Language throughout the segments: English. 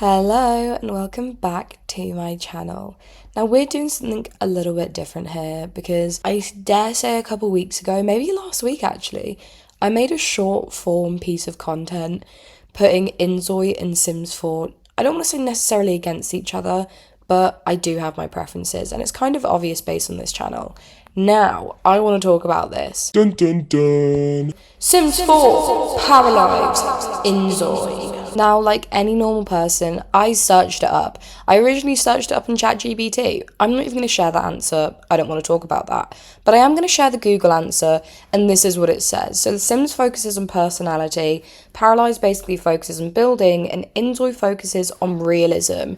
Hello and welcome back to my channel. Now we're doing something a little bit different here because I dare say a couple weeks ago, maybe last week actually, I made a short form piece of content putting Inzoi and Sims 4, I don't want to say necessarily against each other, but I do have my preferences and it's kind of obvious based on this channel. Now, I want to talk about this. Dun dun dun. Sims 4, Paralives, Inzoi. Now, like any normal person, I searched it up. I originally searched it up on ChatGPT. I'm not even going to share that answer. I don't want to talk about that. But I am going to share the Google answer, and this is what it says. So The Sims focuses on personality, Paralives basically focuses on building, and Inzoi focuses on realism.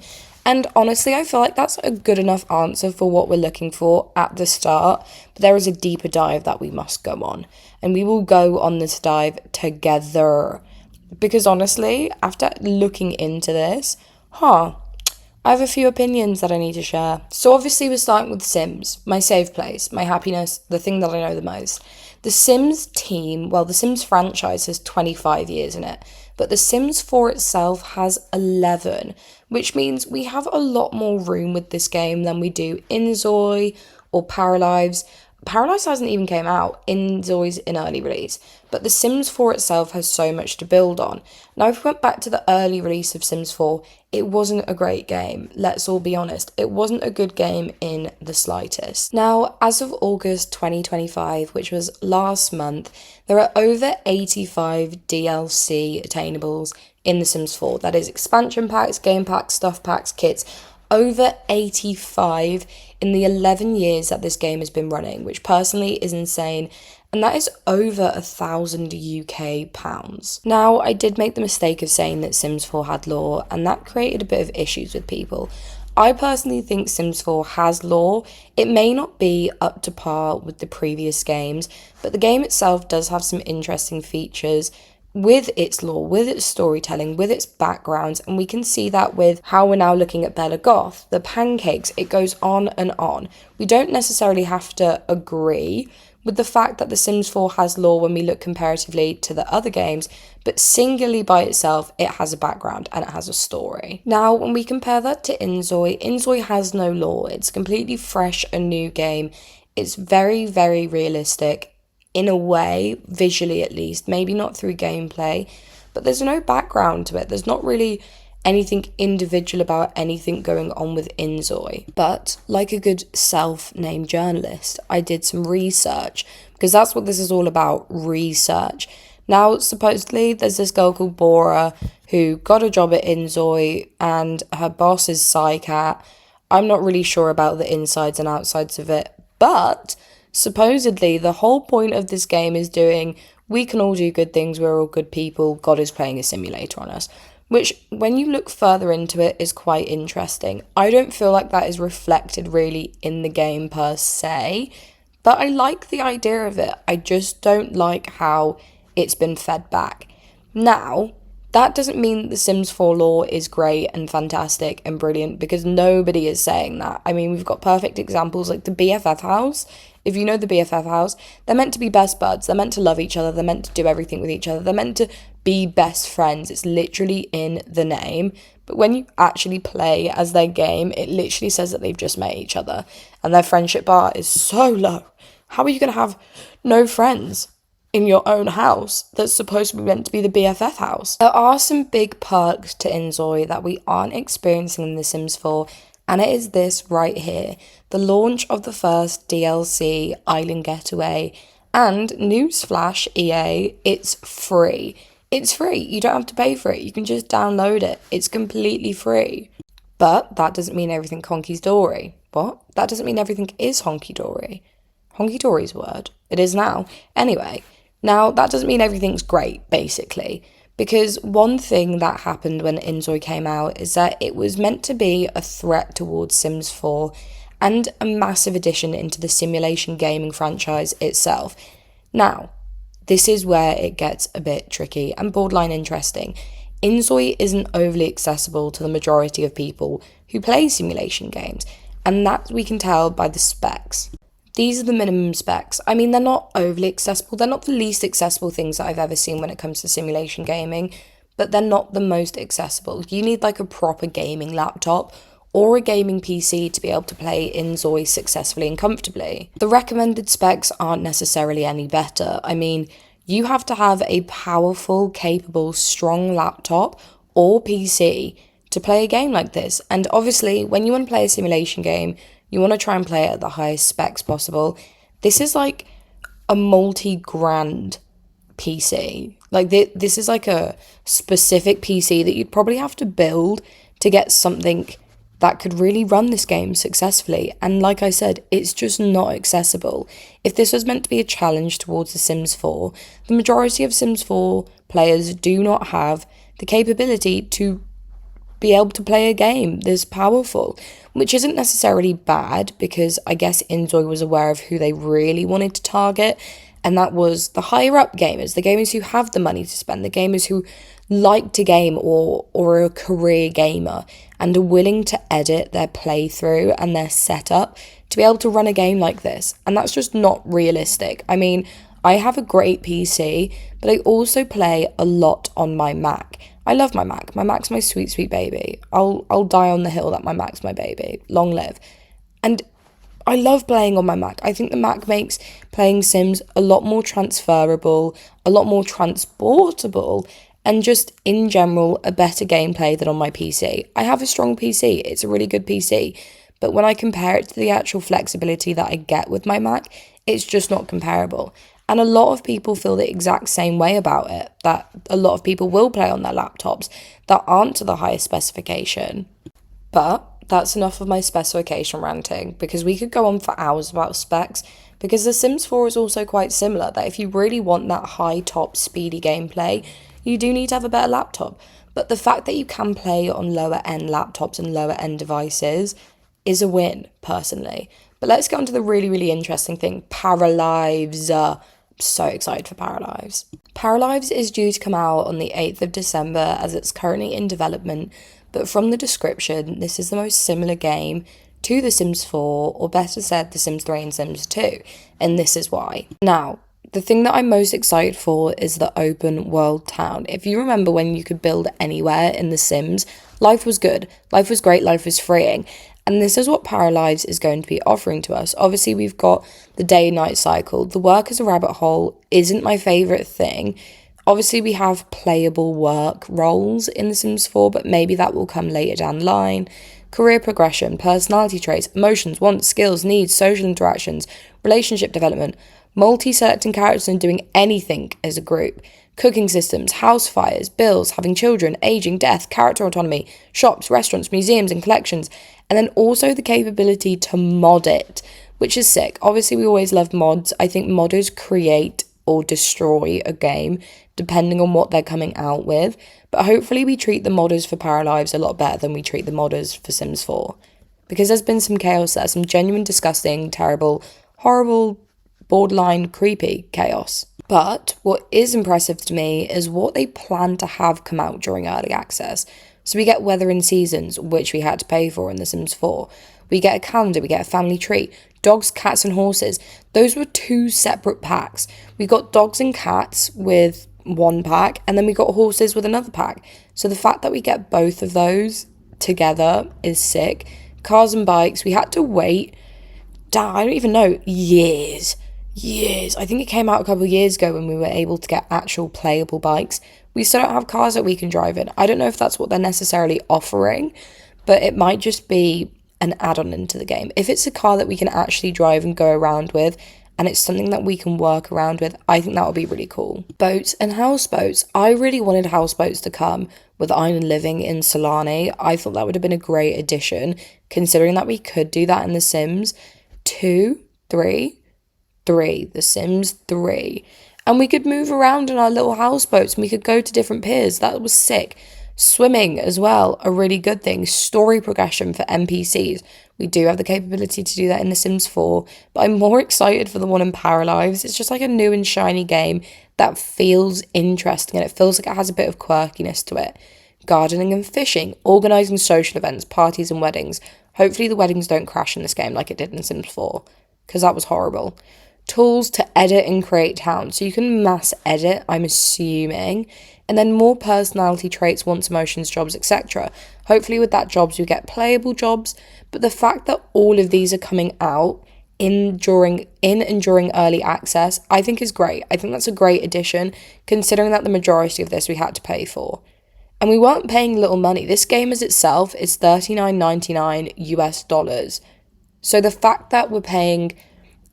And honestly, I feel like that's a good enough answer for what we're looking for at the start. But there is a deeper dive that we must go on. And we will go on this dive together. Because honestly, after looking into this, I have a few opinions that I need to share. So obviously we're starting with Sims, my safe place, my happiness, the thing that I know the most. The Sims team, well, the Sims franchise has 25 years in it, but The Sims 4 itself has 11, which means we have a lot more room with this game than we do Inzoi or Paralives. Paralives hasn't even came out, Inzoi's in early release, but The Sims 4 itself has so much to build on. Now, if we went back to the early release of Sims 4, it wasn't a great game, let's all be honest. It wasn't a good game in the slightest. Now, as of August 2025, which was last month, there are over 85 DLC attainables in The Sims 4. That is expansion packs, game packs, stuff packs, kits. Over 85 in the 11 years that this game has been running, which personally is insane, and that is over 1,000 UK pounds. Now, I did make the mistake of saying that Sims 4 had lore, and that created a bit of issues with people. I personally think Sims 4 has lore. It may not be up to par with the previous games, but the game itself does have some interesting features with its lore, with its storytelling, with its backgrounds, and we can see that with how we're now looking at Bella Goth, the pancakes, it goes on and on. We don't necessarily have to agree with the fact that The Sims 4 has lore when we look comparatively to the other games, but singularly by itself, it has a background and it has a story. Now, when we compare that to Inzoi, Inzoi has no lore. It's a completely fresh and new game. It's very, very realistic. In a way, visually at least, maybe not through gameplay, but there's no background to it. There's not really anything individual about anything going on with Inzoi. But like a good self-named journalist, I did some research because that's what this is all about, research. Now, supposedly, there's this girl called Bora who got a job at Inzoi and her boss is Psycat. I'm not really sure about the insides and outsides of it, but supposedly, the whole point of this game is we can all do good things, we're all good people, God is playing a simulator on us. Which, when you look further into it, is quite interesting. I don't feel like that is reflected really in the game per se, but I like the idea of it. I just don't like how it's been fed back. Now, that doesn't mean The Sims 4 lore is great and fantastic and brilliant, because nobody is saying that. I mean, we've got perfect examples like the BFF house. If you know the BFF house, they're meant to be best buds. They're meant to love each other. They're meant to do everything with each other. They're meant to be best friends. It's literally in the name. But when you actually play as their game, it literally says that they've just met each other. And their friendship bar is so low. How are you going to have no friends in your own house that's supposed to be meant to be the BFF house? There are some big perks to Inzoi that we aren't experiencing in The Sims 4, and it is this right here, the launch of the first DLC, Island Getaway, and newsflash EA, it's free. It's free, you don't have to pay for it, you can just download it, it's completely free. But that doesn't mean everything honky-dory. What? That doesn't mean everything is honky-dory. Honky-dory's a word. It is now. Anyway, now that doesn't mean everything's great, basically. Because one thing that happened when Inzoi came out is that it was meant to be a threat towards Sims 4 and a massive addition into the simulation gaming franchise itself. Now, this is where it gets a bit tricky and borderline interesting. Inzoi isn't overly accessible to the majority of people who play simulation games, and that we can tell by the specs. These are the minimum specs. I mean, they're not overly accessible. They're not the least accessible things that I've ever seen when it comes to simulation gaming, but they're not the most accessible. You need like a proper gaming laptop or a gaming PC to be able to play Inzoi successfully and comfortably. The recommended specs aren't necessarily any better. I mean, you have to have a powerful, capable, strong laptop or PC to play a game like this. And obviously, when you want to play a simulation game, you want to try and play it at the highest specs possible. This is like a multi-grand PC. Like this is like a specific PC that you'd probably have to build to get something that could really run this game successfully. And like I said, it's just not accessible. If this was meant to be a challenge towards The Sims 4, the majority of Sims 4 players do not have the capability to be able to play a game this powerful, which isn't necessarily bad because I guess Inzoi was aware of who they really wanted to target, and that was the higher up gamers, the gamers who have the money to spend, the gamers who like to game or are a career gamer and are willing to edit their playthrough and their setup to be able to run a game like this. And that's just not realistic. I mean, I have a great PC, but I also play a lot on my Mac. I love my Mac. My Mac's my sweet, sweet baby. I'll die on the hill that my Mac's my baby. Long live. And I love playing on my Mac. I think the Mac makes playing Sims a lot more transferable, a lot more transportable, and just in general, a better gameplay than on my PC. I have a strong PC. It's a really good PC. But when I compare it to the actual flexibility that I get with my Mac, it's just not comparable. And a lot of people feel the exact same way about it, that a lot of people will play on their laptops that aren't to the highest specification. But that's enough of my specification ranting, because we could go on for hours about specs, because The Sims 4 is also quite similar, that if you really want that high top speedy gameplay, you do need to have a better laptop. But the fact that you can play on lower end laptops and lower end devices is a win, personally. But let's get on to the really, really interesting thing, Paralives. So excited for Paralives. Paralives is due to come out on the 8th of December as it's currently in development, but from the description, this is the most similar game to The Sims 4, or better said, The Sims 3 and Sims 2, and this is why. Now, the thing that I'm most excited for is the open world town. If you remember when you could build anywhere in The Sims, life was good, life was great, life was freeing. And this is what Paralives is going to be offering to us. Obviously, we've got the day-night cycle. The work as a rabbit hole isn't my favourite thing. Obviously, we have playable work roles in The Sims 4, but maybe that will come later down the line. Career progression, personality traits, emotions, wants, skills, needs, social interactions, relationship development, multi-selecting characters and doing anything as a group. Cooking systems, house fires, bills, having children, aging, death, character autonomy, shops, restaurants, museums and collections, and then also the capability to mod it, which is sick. Obviously, we always love mods. I think modders create or destroy a game, depending on what they're coming out with, but hopefully we treat the modders for Paralives a lot better than we treat the modders for Sims 4, because there's been some chaos there, some genuine, disgusting, terrible, horrible, borderline creepy chaos. But what is impressive to me is what they plan to have come out during early access. So we get weather and seasons, which we had to pay for in The Sims 4. We get a calendar, we get a family tree, dogs, cats and horses. Those were 2 separate packs. We got dogs and cats with one pack, and then we got horses with another pack. So the fact that we get both of those together is sick. Cars and bikes, we had to wait, I don't even know, years. I think it came out a couple of years ago when we were able to get actual playable bikes. We still don't have cars that we can drive in. I don't know if that's what they're necessarily offering, but it might just be an add-on into the game. If it's a car that we can actually drive and go around with, and it's something that we can work around with, I think that would be really cool. Boats and houseboats. I really wanted houseboats to come with Island Living in Solani. I thought that would have been a great addition, considering that we could do that in The Sims 2, 3, The Sims 3. And we could move around in our little houseboats and we could go to different piers. That was sick. Swimming as well, a really good thing. Story progression for NPCs. We do have the capability to do that in The Sims 4, but I'm more excited for the one in Paralives. It's just like a new and shiny game that feels interesting and it feels like it has a bit of quirkiness to it. Gardening and fishing, organising social events, parties and weddings. Hopefully the weddings don't crash in this game like it did in Sims 4, because that was horrible. Tools to edit and create towns. So you can mass edit, I'm assuming, And then more personality traits, wants, emotions, jobs, etc. Hopefully with that jobs, you get playable jobs. But the fact that all of these are coming out in and during early access, I think is great. I think that's a great addition, considering that the majority of this we had to pay for. And we weren't paying little money. This game as itself is $39.99 US dollars. So the fact that we're paying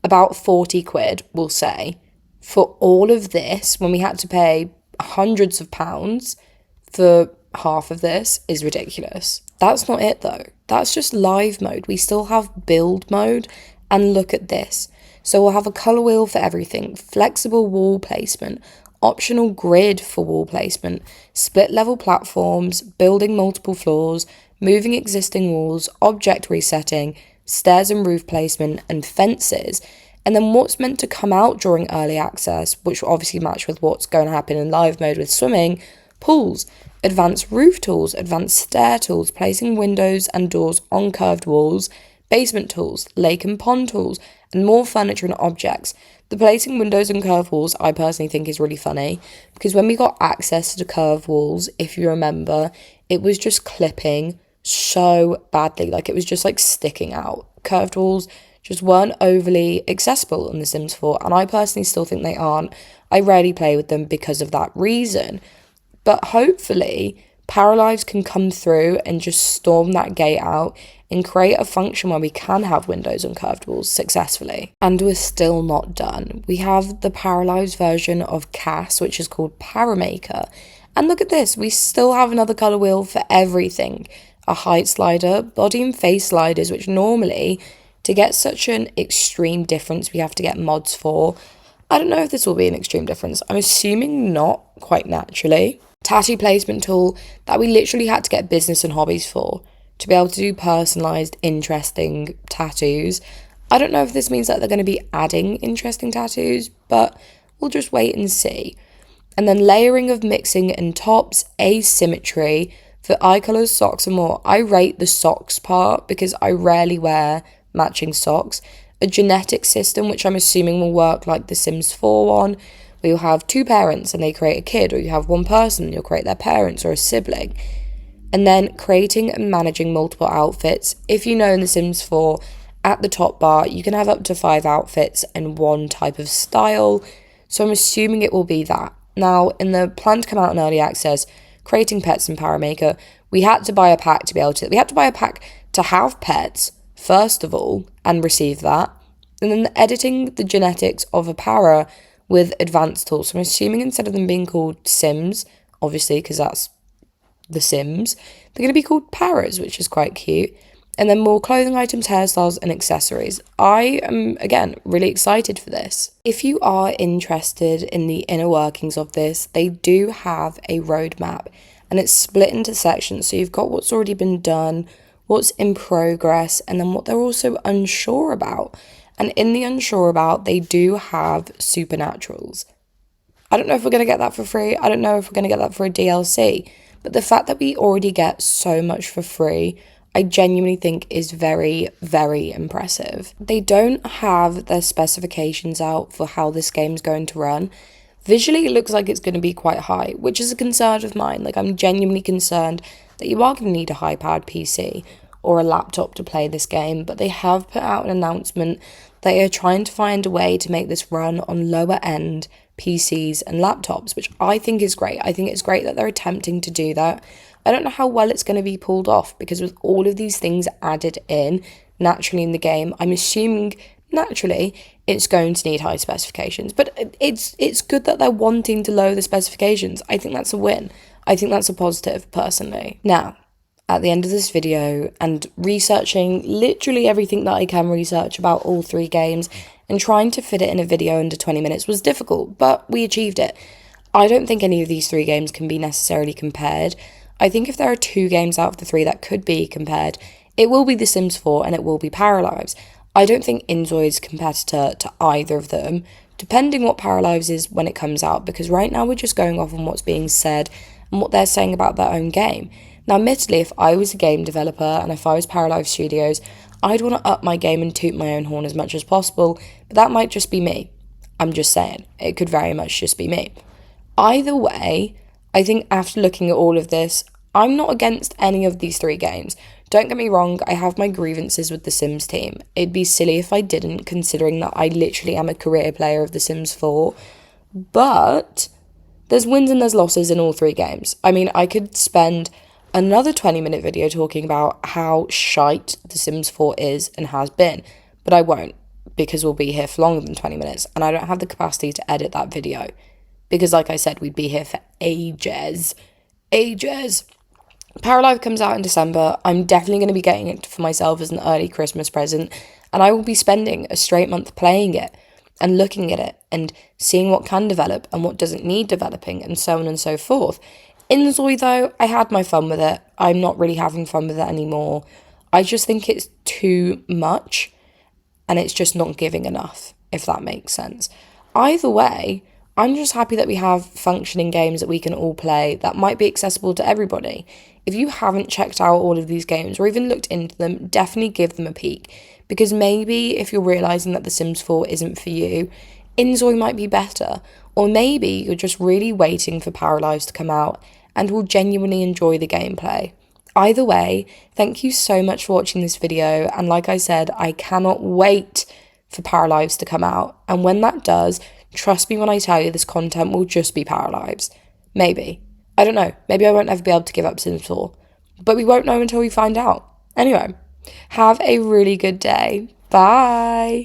about 40 quid, we'll say, for all of this when we had to pay hundreds of pounds for half of this is ridiculous. That's not it though. That's just live mode. We still have build mode, and look at this. So we'll have a colour wheel for everything, flexible wall placement, optional grid for wall placement, split level platforms, building multiple floors, moving existing walls, object resetting, stairs and roof placement, and fences. And then what's meant to come out during early access, which will obviously match with what's going to happen in live mode with swimming, pools, advanced roof tools, advanced stair tools, placing windows and doors on curved walls, basement tools, lake and pond tools, and more furniture and objects. The placing windows and curved walls I personally think is really funny, because when we got access to curved walls, if you remember, it was just clipping so badly. Like, it was just like sticking out. Curved walls just weren't overly accessible on The Sims 4, and I personally still think they aren't. I rarely play with them because of that reason. But hopefully, Paralives can come through and just storm that gate out and create a function where we can have windows on curved walls successfully. And we're still not done. We have the Paralives version of CAS, which is called Paramaker. And look at this, we still have another colour wheel for everything. A height slider, body and face sliders, which normally, to get such an extreme difference, we have to get mods for. I don't know if this will be an extreme difference. I'm assuming not, quite naturally. Tattoo placement tool that we literally had to get business and hobbies for, to be able to do personalised, interesting tattoos. I don't know if this means that they're going to be adding interesting tattoos, but we'll just wait and see. And then layering of mixing and tops, asymmetry for eye colours, socks and more. I rate the socks part because I rarely wear matching socks. A genetic system, which I'm assuming will work like the Sims 4 one, where you'll have two parents and they create a kid, or you have one person and you'll create their parents or a sibling. And then creating and managing multiple outfits. If you know in The Sims 4, at the top bar, you can have up to 5 outfits and one type of style. So I'm assuming it will be that. Now, in the plan to come out in early access, creating pets in Paramaker, we had to buy a pack to be able to. We had to buy a pack to have pets, first of all, and receive that. And then editing the genetics of a para with advanced tools. So I'm assuming instead of them being called Sims, obviously, because that's The Sims, they're going to be called paras, which is quite cute. And then more clothing items, hairstyles, and accessories. I am, again, really excited for this. If you are interested in the inner workings of this, they do have a roadmap, and it's split into sections. So you've got what's already been done, what's in progress, and then what they're also unsure about. And in the unsure about, they do have supernaturals. I don't know if we're going to get that for free. I don't know if we're going to get that for a DLC. But the fact that we already get so much for free, I genuinely think is very, very impressive. They don't have their specifications out for how this game's going to run. Visually, it looks like it's going to be quite high, which is a concern of mine. Like, I'm genuinely concerned that you are going to need a high-powered PC or a laptop to play this game, but they have put out an announcement that they are trying to find a way to make this run on lower-end PCs and laptops, which I think is great. I think it's great that they're attempting to do that. I don't know how well it's going to be pulled off, because with all of these things added in naturally in the game, I'm assuming naturally it's going to need high specifications. But it's good that they're wanting to lower the specifications. I think that's a win. I think that's a positive, personally. Now, at the end of this video, and researching literally everything that I can research about all 3 games, and trying to fit it in a video under 20 minutes was difficult, but we achieved it. I don't think any of these 3 games can be necessarily compared. I think if there are 2 games out of the 3 that could be compared, it will be The Sims 4 and it will be Paralives. I don't think Inzoi is a competitor to either of them, depending what Paralives is when it comes out, because right now we're just going off on what's being said and what they're saying about their own game. Now, admittedly, if I was a game developer and if I was Paralives Studios, I'd want to up my game and toot my own horn as much as possible, but that might just be me. I'm just saying, it could very much just be me. Either way, I think after looking at all of this, I'm not against any of these 3 games. Don't get me wrong, I have my grievances with the Sims team. It'd be silly if I didn't, considering that I literally am a career player of The Sims 4. But there's wins and there's losses in all 3 games. I mean, I could spend another 20-minute video talking about how shite The Sims 4 is and has been, but I won't, because we'll be here for longer than 20 minutes, and I don't have the capacity to edit that video. Because like I said, we'd be here for ages. Ages. Paralive comes out in December. I'm definitely going to be getting it for myself as an early Christmas present, and I will be spending a straight month playing it and looking at it and seeing what can develop and what doesn't need developing and so on and so forth. Inzoi, though, I had my fun with it. I'm not really having fun with it anymore. I just think it's too much and it's just not giving enough, if that makes sense. Either way, I'm just happy that we have functioning games that we can all play that might be accessible to everybody. If you haven't checked out all of these games or even looked into them, definitely give them a peek. Because maybe if you're realising that The Sims 4 isn't for you, Inzoi might be better. Or maybe you're just really waiting for Paralives to come out and will genuinely enjoy the gameplay. Either way, thank you so much for watching this video, and like I said, I cannot wait for Paralives to come out, and when that does, trust me when I tell you this content will just be Paralives. Maybe. I don't know. Maybe I won't ever be able to give up Sims 4, but we won't know until we find out. Anyway, have a really good day. Bye!